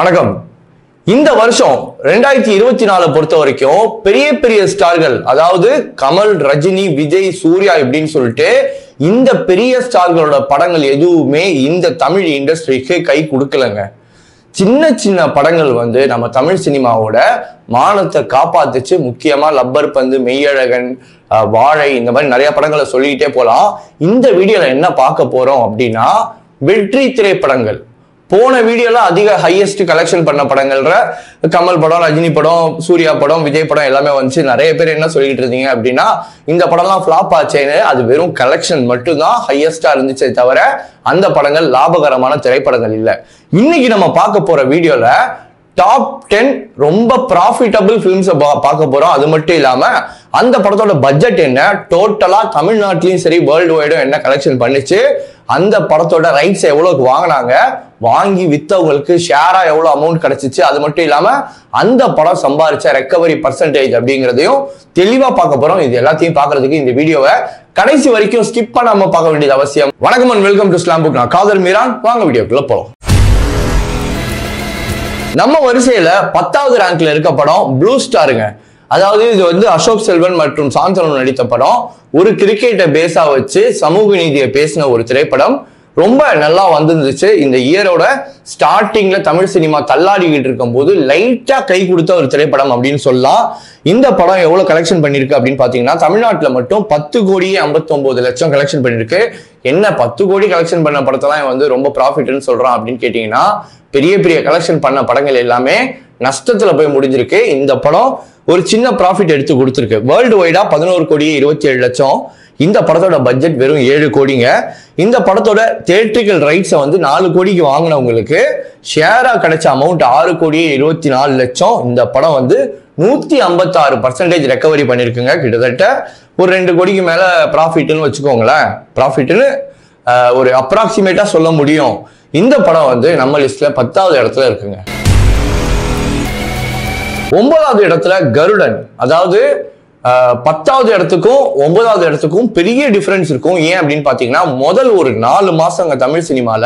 வணக்கம். இந்த வருஷம் 2024 பொறுத்த வரைக்கும் பெரிய பெரிய ஸ்டார்கள், அதாவது கமல், ரஜினி, விஜய், சூர்யா இப்படின்னு சொல்லிட்டு இந்த பெரிய ஸ்டார்களோட படங்கள் எதுவுமே இந்த தமிழ் இண்டஸ்ட்ரிக்கு கை கொடுக்கலங்க. சின்ன சின்ன படங்கள் நம்ம தமிழ் சினிமாவோட மானத்தை காப்பாத்துச்சு. முக்கியமா லப்பர் பந்து, மெய்யழகன், வாழை, இந்த மாதிரி நிறைய படங்களை சொல்லிக்கிட்டே போலாம். இந்த வீடியோல என்ன பார்க்க போறோம் அப்படின்னா, வெற்றி திரைப்படங்கள். போன வீடியோல அதிக ஹையஸ்ட் கலெக்ஷன் பண்ண படங்கள்ற கமல் படம், ரஜினி படம், சூர்யா படம், விஜய் படம் எல்லாமே வந்துச்சு. நிறைய பேர் என்ன சொல்லிட்டு இருந்தீங்க அப்படின்னா, இந்த படம்லாம் ஃபிளாப் ஆச்சேன்னு. அது வெறும் கலெக்ஷன் மட்டும்தான் ஹையஸ்டா இருந்துச்சே தவிர அந்த படங்கள் லாபகரமான திரைப்படங்கள் இல்லை. இன்னைக்கு நம்ம பார்க்க போற வீடியோல டாப் 10 ரொம்ப ப்ராஃபிட்டபிள் ஃபிலிம்ஸை பார்க்க போறோம். அது மட்டும் இல்லாம அந்த படத்தோட பட்ஜெட் என்ன, டோட்டலா தமிழ்நாட்டிலையும் சரி வேர்ல்டு வைடும் என்ன கலெக்ஷன் பண்ணிச்சு, அந்த படத்தோட ரைட்ஸ் எவ்வளவுக்கு வாங்கினாங்க, வாங்கி வித்தவங்களுக்கு ஷேரா எவ்வளவு அமௌண்ட் கிடைச்சிச்சு, அது மட்டும் இல்லாம அந்த படம் சம்பாதிச்ச ரெக்கவரி பர்சன்டேஜ் அப்படிங்கிறதையும் தெளிவா பார்க்க போறோம். இது எல்லாத்தையும் பார்க்கறதுக்கு இந்த வீடியோவை கடைசி வரைக்கும் ஸ்கிப் பண்ணாம பார்க்க வேண்டியது அவசியம். வணக்கம் and welcome to slam book. நான் காதர் மீரான். வாங்க வீடியோக்குள்ள போலாம். நம்ம வரிசையில 10வது ரேங்க்ல இருக்க படம் ப்ளூ ஸ்டாருங்க. அதாவது இது அசோக் செல்வன் மற்றும் சாந்தனு நடித்த படம். ஒரு கிரிக்கெட்டை பேஸா வச்சு சமூக நீதியை பேசின ஒரு திரைப்படம். ரொம்ப நல்லா வந்துருந்துச்சு. இந்த இயரோட ஸ்டார்டிங்ல தமிழ் சினிமா தள்ளாடிக்கிட்டு இருக்கும் போது லைட்டா கை கொடுத்த ஒரு திரைப்படம் அப்படின்னு சொல்லலாம். இந்த படம் எவ்வளவு கலெக்ஷன் பண்ணிருக்கு அப்படின்னு பாத்தீங்கன்னா, தமிழ்நாட்டுல மட்டும் 10,59,00,000 கலெக்ஷன் பண்ணிருக்கு. என்ன 10 கோடி கலெக்ஷன் பண்ண படத்தெல்லாம் ரொம்ப ப்ராஃபிட்னு சொல்றான் அப்படின்னு கேட்டீங்கன்னா, பெரிய பெரிய கலெக்ஷன் பண்ண படங்கள் எல்லாமே நஷ்டத்துல போய் முடிஞ்சிருக்கு. இந்த படம் ஒரு சின்ன ப்ராஃபிட் எடுத்து கொடுத்துருக்கு. வேர்ல்டு வைடா 11,27,00,000. இந்த படத்தோட பட்ஜெட் வெறும் 7 கோடிங்க. இந்த படத்தோட தியேட்ரிக்கல் ரைட்ஸை 4 கோடிக்கு வாங்கினவங்களுக்கு ஷேரா கிடைச்ச அமௌண்ட் 6,24,00,000. இந்த படம் 156% ரெக்கவரி பண்ணிருக்குங்க. கிட்டத்தட்ட ஒரு 2 கோடிக்கு மேல ப்ராஃபிட்னு வச்சுக்கோங்களேன். ப்ராஃபிட்னு ஒரு அப்ராக்சிமேட்டா சொல்ல முடியும். இந்த படம் நம்ம லிஸ்ட்ல 10வது இடத்துல இருக்குங்க. 9வது இடத்துல கருடன். அதாவது 10வது இடத்துக்கும் 9வது இடத்துக்கும் பெரிய டிஃபரன்ஸ் இருக்கும். ஏன் அப்படின்னு பாத்தீங்கன்னா, முதல் ஒரு 4 மாசங்க தமிழ் சினிமால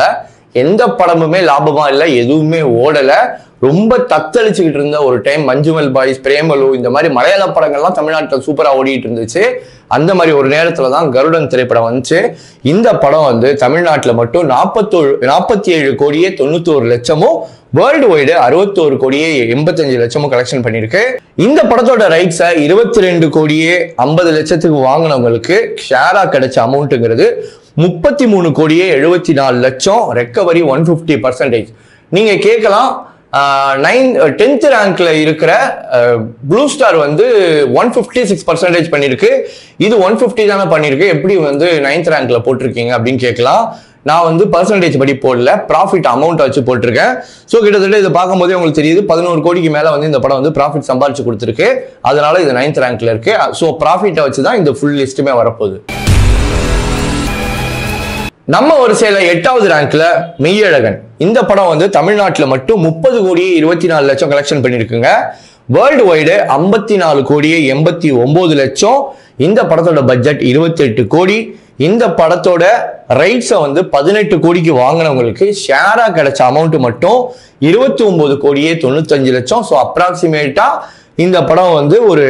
எந்த படமுமே லாபமா இல்லை, எதுவுமே ஓடல. ரொம்ப தத்தளிச்சுக்கிட்டு இருந்த ஒரு டைம் மஞ்சுமல் பாய்ஸ், பிரேமலு, இந்த மாதிரி மலையாள படங்கள்லாம் தமிழ்நாட்டில் சூப்பரா ஓடிட்டு இருந்துச்சு. அந்த மாதிரி ஒரு நேரத்துல தான் கருடன் திரைப்படம் வந்துச்சு. இந்த படம் தமிழ்நாட்டில் மட்டும் 47,91,91,00,000, வேர்ல்டு வைடு 61,85,00,000 கலெக்ஷன் பண்ணிருக்கு. இந்த படத்தோட ரைட்ஸை 22,50,00,000 வாங்கினவங்களுக்கு ஷேரா கிடைச்ச அமௌண்ட்ங்கிறது 33,74,00,000, ரெக்கவரி 150%. நீங்க கேட்கலாம், 10th ரேங்க்ல இருக்கிற ப்ளூ ஸ்டார் 156% பண்ணிருக்கு. இது 150 தானே பண்ணிருக்கு, எப்படி 9th ரேங்க்ல போட்டிருக்கீங்க அப்படின்னு கேட்கலாம். நான் பர்சன்டேஜ் படி போடல, ப்ராஃபிட் அமௌண்ட் வச்சு போட்டிருக்கேன். ஸோ கிட்டத்தட்ட இதை பார்க்கும்போதே உங்களுக்கு தெரியுது, 11 கோடிக்கு மேல இந்த படம் ப்ராஃபிட் சம்பாதிச்சு கொடுத்துருக்கு. அதனால இது 9th ரேங்க்ல இருக்கு. ஸோ ப்ராஃபிட்டை வச்சு தான் இந்த ஃபுல் லிஸ்ட்டுமே வரப்போகுது. நம்ம வரிசையில 8வது ரேங்க்ல மெய்யழகன். இந்த படம் தமிழ்நாட்டில் மட்டும் 30,24,00,000 கலெக்ஷன் பண்ணிருக்குங்க. World wide 54,89,00,000. இந்த படத்தோட பட்ஜெட் 28 கோடி. இந்த படத்தோட ரைட்ஸை 18 கோடிக்கு வாங்கினவங்களுக்கு ஷேரா கிடைச்ச அமௌண்ட் மட்டும் 29,95,00,000. ஸோ அப்ராக்சிமேட்டா இந்த படம் ஒரு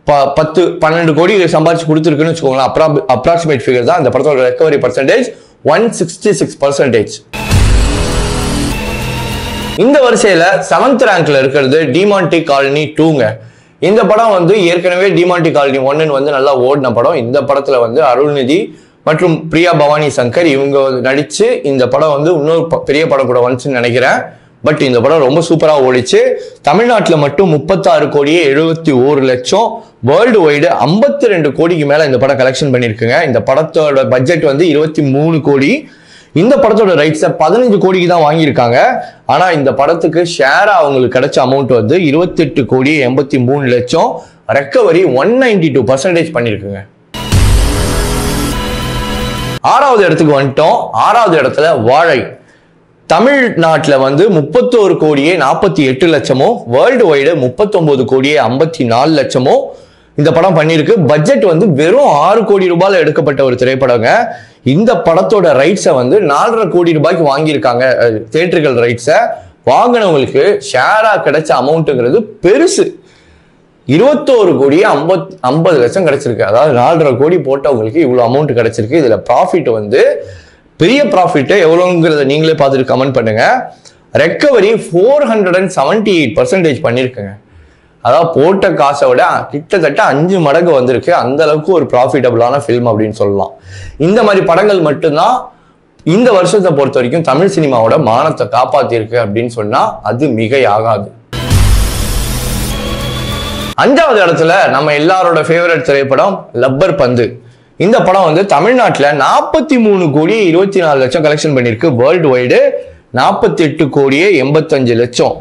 10-12 கோடி சம்பாதிச்சு கொடுத்துருக்குன்னு வச்சுக்கோங்களேன். அப்ராக்சிமேட் ஃபிகர் தான். இந்த படத்தோட ரெக்கவரி பர்சன்டேஜ் 166%. இந்த வரிசையில 7th ரேங்க்ல இருக்கிறது டிமாண்டி காலனி 2ங்க. இந்த படம் ஏற்கனவே டிமாண்டி காலனி 1 நல்லா ஓடின படம். இந்த படத்துல அருள்நிதி மற்றும் பிரியா பவானி சங்கர் இவங்க நடிச்சு இந்த படம் இன்னொரு பெரிய படம் கூட வந்துச்சுன்னு நினைக்கிறேன். பட் இந்த படம் ரொம்ப சூப்பரா ஓடிச்சு. தமிழ்நாட்டில் மட்டும் 36,71,00,000, வேர்ல்டு வைடு 52 கோடிக்கு மேல இந்த படம் கலெக்ஷன் பண்ணிருக்குங்க. இந்த படத்தோட பட்ஜெட் 23 கோடி. இந்த படத்தோட ரைட்ஸை 15 கோடிக்கு தான் வாங்கியிருக்காங்க. ஆனா இந்த படத்துக்கு ஷேரா அவங்களுக்கு கிடைச்ச அமௌண்ட் 28,83,00,000, ரெக்கவரி 192% பண்ணிருக்குங்க. 6வது இடத்துக்கு வந்துட்டோம். 6வது இடத்துல வாழை. தமிழ்நாட்டில் 31,48,00,000, வேர்ல்டு வைடு 39,54,00,000 இந்த படம் பண்ணிருக்கு. பட்ஜெட் வெறும் 6 கோடி ரூபாயில எடுக்கப்பட்ட ஒரு திரைப்படங்க. இந்த படத்தோட ரைட்ஸை 4.5 கோடி ரூபாய்க்கு வாங்கியிருக்காங்க தியேட்டர்கள் ரைட்ஸை. வாங்கினவங்களுக்கு ஷேரா கிடைச்ச அமௌண்ட்டுங்கிறது பெருசு. 21 கோடியே 50 லட்சம் கிடைச்சிருக்கு. அதாவது 4.5 கோடி போட்டவங்களுக்கு இவ்வளவு அமௌண்ட் கிடைச்சிருக்கு. இதுல ப்ராஃபிட் வந்து பெரிய ப்ராஃபிட் எவ்வளவுங்கிறத நீங்களே பார்த்துட்டு கமெண்ட் பண்ணுங்க. ரெக்கவரி 478% பண்ணிருக்குங்க. அதாவது போட்ட காசை விட கிட்டத்தட்ட 5 மடங்கு வந்திருக்கு. அந்த அளவுக்கு ஒரு ப்ராஃபிட்டபிளான ஃபில்ம் அப்படின்னு சொல்லலாம். இந்த மாதிரி படங்கள் மட்டும்தான் இந்த வருஷத்தை பொறுத்த வரைக்கும் தமிழ் சினிமாவோட மானத்தை காப்பாத்திருக்கு அப்படின்னு சொன்னா அது மிகையாகாது. 5வது இடத்துல நம்ம எல்லாரோட ஃபேவரட் திரைப்படம் லப்பர் பந்து. இந்த படம் வந்து தமிழ்நாட்டில் 43 கோடி 24 லட்சம் கலெக்ஷன் பண்ணிருக்கு. வேர்ல்டு வைடு 48 கோடியே 85 லட்சம்.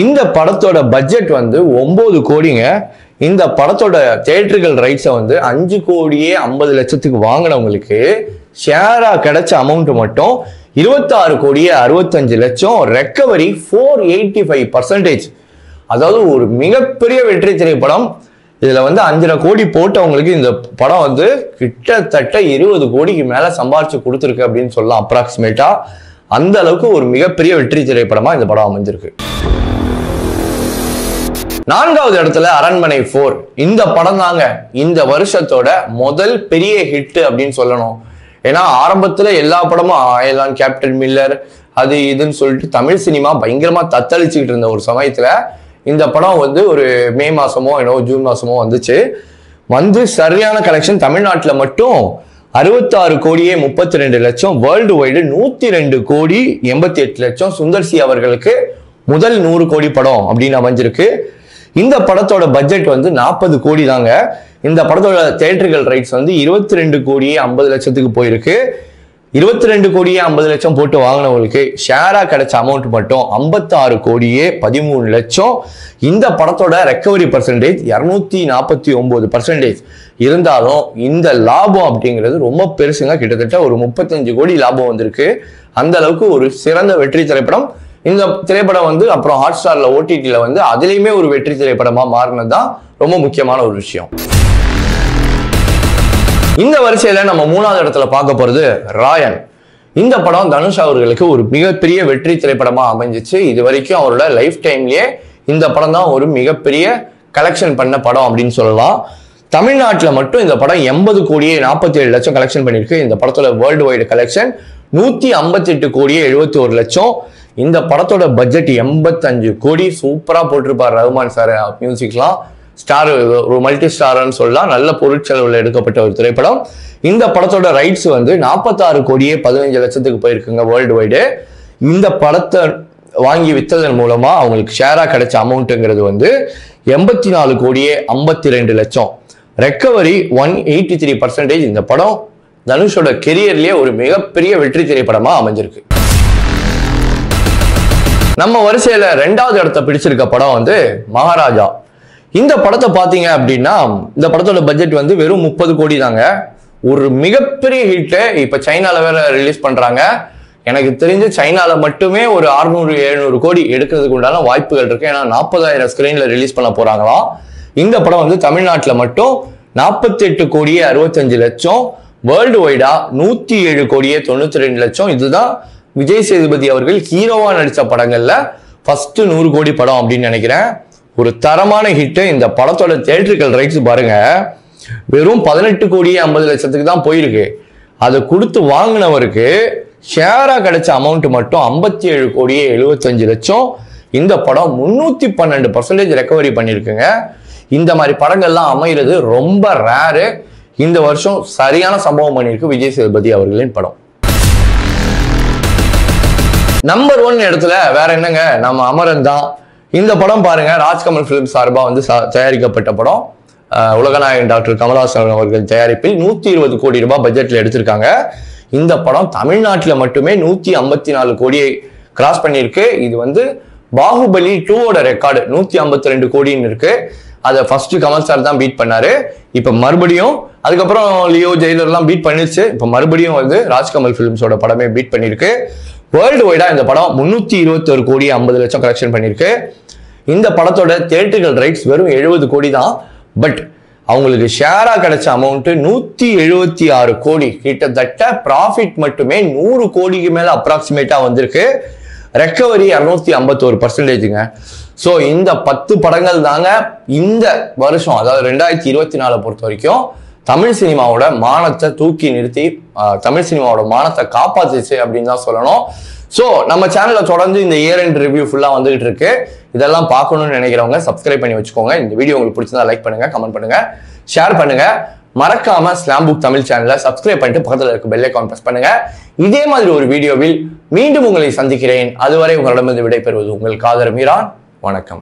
இந்த படத்தோட பட்ஜெட் வந்து 9 கோடிங்க. இந்த படத்தோட தியேட்டர்கள் ரைட்ஸை வந்து 5 கோடியே 50 லட்சத்துக்கு வாங்கினவங்களுக்கு ஷேரா கிடைச்ச அமௌண்ட் மட்டும் 26 கோடியே 65 லட்சம். ரெக்கவரி 485%. அதாவது ஒரு மிகப்பெரிய வெற்றி திரைப்படம். இதுல வந்து 5.5 கோடி போட்டவங்களுக்கு இந்த படம் வந்து கிட்டத்தட்ட 20 கோடிக்கு மேல சம்பாரிச்சு கொடுத்துருக்கு அப்படின்னு சொல்லலாம் அப்ராக்சிமேட்டா. அந்த அளவுக்கு ஒரு மிகப்பெரிய வெற்றி திரைப்படமா இந்த படம் அமைஞ்சிருக்கு. 4வது இடத்துல அரண்மனை 4. இந்த படம் தாங்க இந்த வருஷத்தோட முதல் பெரிய ஹிட் அப்படின்னு சொல்லணும். ஏன்னா ஆரம்பத்துல எல்லா படமும் அயலான், கேப்டன் மில்லர், அது இதுன்னு சொல்லிட்டு தமிழ் சினிமா பயங்கரமா தத்தளிச்சுக்கிட்டு இருந்த ஒரு சமயத்துல இந்த படம் வந்து ஒரு மே மாசமோ ஜூன் மாசமோ வந்துச்சு. வந்து சரியான கலெக்ஷன். தமிழ்நாட்டில் மட்டும் 66 கோடியே 32 லட்சம். வேர்ல்டு வைடு 102 கோடி 88 லட்சம். சுந்தர் சி அவர்களுக்கு முதல் 100 கோடி படம் அப்படின்னு அமைஞ்சிருக்கு. இந்த படத்தோட பட்ஜெட் வந்து 40 கோடி தாங்க. இந்த படத்தோட தியேட்டர்கள் ரைட்ஸ் வந்து 22 கோடியே 50 லட்சத்துக்கு போயிருக்கு. 22 கோடியே 50 லட்சம் போட்டு வாங்கினவங்களுக்கு ஷேரா கிடைச்ச அமௌண்ட் மட்டும் 56 கோடியே 13 லட்சம். இந்த படத்தோட ரெக்கவரி பர்சன்டேஜ் 249%. இருந்தாலும் இந்த லாபம் அப்படிங்கிறது ரொம்ப பெருசுங்க. கிட்டத்தட்ட ஒரு 35 கோடி லாபம் வந்திருக்கு. அந்த அளவுக்கு ஒரு சிறந்த வெற்றி திரைப்படம். இந்த திரைப்படம் வந்து அப்புறம் ஹாட் ஸ்டார்ல ஓடிடில வந்து அதுலயுமே ஒரு வெற்றி திரைப்படமா மாறினது தான் ரொம்ப முக்கியமான ஒரு விஷயம். இந்த வரிசையில நம்ம 3வது இடத்துல பார்க்க போறது ராயன். இந்த படம் தனுஷ் அவர்களுக்கு ஒரு மிகப்பெரிய வெற்றி திரைப்படமா அமைஞ்சிச்சு. இது வரைக்கும் அவரோட லைஃப் டைம்லயே இந்த படம் தான் ஒரு மிகப்பெரிய கலெக்ஷன் பண்ண படம் அப்படின்னு சொல்லலாம். தமிழ்நாட்டில் மட்டும் இந்த படம் 80 கோடியே 47 லட்சம் கலெக்ஷன் பண்ணிருக்கு. இந்த படத்தோட வேர்ல்டு வைடு கலெக்ஷன் 158 கோடியே 71 லட்சம். இந்த படத்தோட பட்ஜெட் 85 கோடி. சூப்பரா போட்டிருப்பார் ரஹ்மான் சார் மியூசிக்லாம். ஸ்டார் ஒரு மல்டி ஸ்டார்னு சொல்லலாம். நல்ல பொருட்செலவில் எடுக்கப்பட்ட ஒரு திரைப்படம். இந்த படத்தோட ரைட்ஸ் வந்து 46 கோடியே 15 லட்சத்துக்கு போயிருக்குங்க வேர்ல்டு வைடு. இந்த படத்தை வாங்கி வித்ததன் மூலமா அவங்களுக்கு ஷேரா கிடைச்ச அமௌண்ட்டுங்கிறது வந்து 84 கோடியே 52 லட்சம். ரெக்கவரி 183%. இந்த படம் தனுஷோட கெரியர்லயே ஒரு மிகப்பெரிய வெற்றி திரைப்படமா அமைஞ்சிருக்கு. நம்ம வரிசையில 2வது இடத்தை பிடிச்சிருக்க படம் வந்து மகாராஜா. இந்த படத்தை பார்த்தீங்க அப்படின்னா இந்த படத்தோட பட்ஜெட் வந்து வெறும் 30 கோடி தாங்க. ஒரு மிகப்பெரிய ஹிட். இப்ப சைனால வேற ரிலீஸ் பண்றாங்க. எனக்கு தெரிஞ்சு சைனால மட்டுமே ஒரு 600-700 கோடி எடுக்கிறதுக்கு உண்டான வாய்ப்புகள் இருக்கு. ஏன்னா 40,000 ஸ்கிரீன்ல ரிலீஸ் பண்ண போறாங்களாம். இந்த படம் வந்து தமிழ்நாட்டில் மட்டும் 48 கோடியே 65 லட்சம். வேர்ல்டு வைடா 107 கோடியே 92 லட்சம். இதுதான் விஜய் சேதுபதி அவர்கள் ஹீரோவா நடிச்ச படங்கள்ல ஃபர்ஸ்ட் 100 கோடி படம் அப்படின்னு நினைக்கிறேன். ஒரு தரமான ஹிட். இந்த படத்தோட தியேட்டர்கள் ரைட்ஸ் பாருங்க, வெறும் 18 கோடியே 50 லட்சத்துக்கு தான் போயிருக்கு. அதை கொடுத்து வாங்கினவருக்கு ஷேரா கிடைச்ச அமௌண்ட் மட்டும் 57 கோடியே 75 லட்சம். இந்த படம் 312% ரெக்கவரி பண்ணிருக்குங்க. இந்த மாதிரி படங்கள்லாம் அமைகிறது ரொம்ப ரேரு. இந்த வருஷம் சரியான சம்பவம் பண்ணிருக்கு விஜய் சேதுபதி அவர்களின் படம். நம்பர் 1 இடத்துல வேற என்னங்க, நம்ம அமரன் தான். இந்த படம் பாருங்க, ராஜ்கமல் பிலிம் சார்பா வந்து தயாரிக்கப்பட்ட படம். உலகநாயகன் டாக்டர் கமல்ஹாசன் அவர்கள் தயாரிப்பில் 120 கோடி ரூபாய் பட்ஜெட்ல எடுத்திருக்காங்க. இந்த படம் தமிழ்நாட்டில் மட்டுமே 154 கோடியை கிராஸ் பண்ணியிருக்கு. இது வந்து பாகுபலி 2ஓட ரெக்கார்டு 152 கோடின்னு இருக்கு. அதை ஃபர்ஸ்ட் கமல் சார் தான் பீட் பண்ணாரு. இப்ப மறுபடியும் அதுக்கப்புறம் லியோ ஜெயிலர்லாம் பீட் பண்ணிருச்சு. இப்ப மறுபடியும் வந்து ராஜ்கமல் பிலிம்ஸோட படமே பீட் பண்ணிருக்கு. வேர்ல்டு வைடா இந்த படம் 321 கோடி 50 லட்சம் கலெக்ஷன் பண்ணிருக்கு. இந்த படத்தோட தியேட்டர்கள் ரைட்ஸ் வெறும் 70 கோடி தான். பட் அவங்களுக்கு ஷேரா கிடைச்ச அமௌண்ட் 176 கோடி. கிட்டத்தட்ட ப்ராஃபிட் மட்டுமே 100 கோடிக்கு மேல அப்ராக்சிமேட்டா வந்திருக்கு. ரெக்கவரி 251%. ஸோ இந்த 10 படங்கள் தாங்க இந்த வருஷம், அதாவது 2024 பொறுத்த வரைக்கும் தமிழ் சினிமாவோட மானத்தை தூக்கி நிறுத்தி தமிழ் சினிமாவோட மானத்தை காப்பாத்துச்சு அப்படின்னு தான் சொல்லணும். ஸோ நம்ம சேனல்ல தொடர்ந்து இந்த இயர் எண்ட் ரிவ்யூ ஃபுல்லா வந்துகிட்டு இருக்கு. இதெல்லாம் பார்க்கணும்னு நினைக்கிறவங்க சப்ஸ்கிரைப் பண்ணி வச்சுக்கோங்க. இந்த வீடியோ உங்களுக்கு பிடிச்சிருந்தா லைக் பண்ணுங்க, கமெண்ட் பண்ணுங்க, ஷேர் பண்ணுங்க. மறக்காம ஸ்லாம் புக் தமிழ் சேனலை சப்ஸ்கிரைப் பண்ணிட்டு பக்கத்தில் இருக்க பெல் ஐகான் பிரஸ் பண்ணுங்க. இதே மாதிரி ஒரு வீடியோவில் மீண்டும் உங்களை சந்திக்கிறேன். அதுவரை உங்களிடமிருந்து விடைபெறுவது உங்கள் காதர் மீரான். வணக்கம்.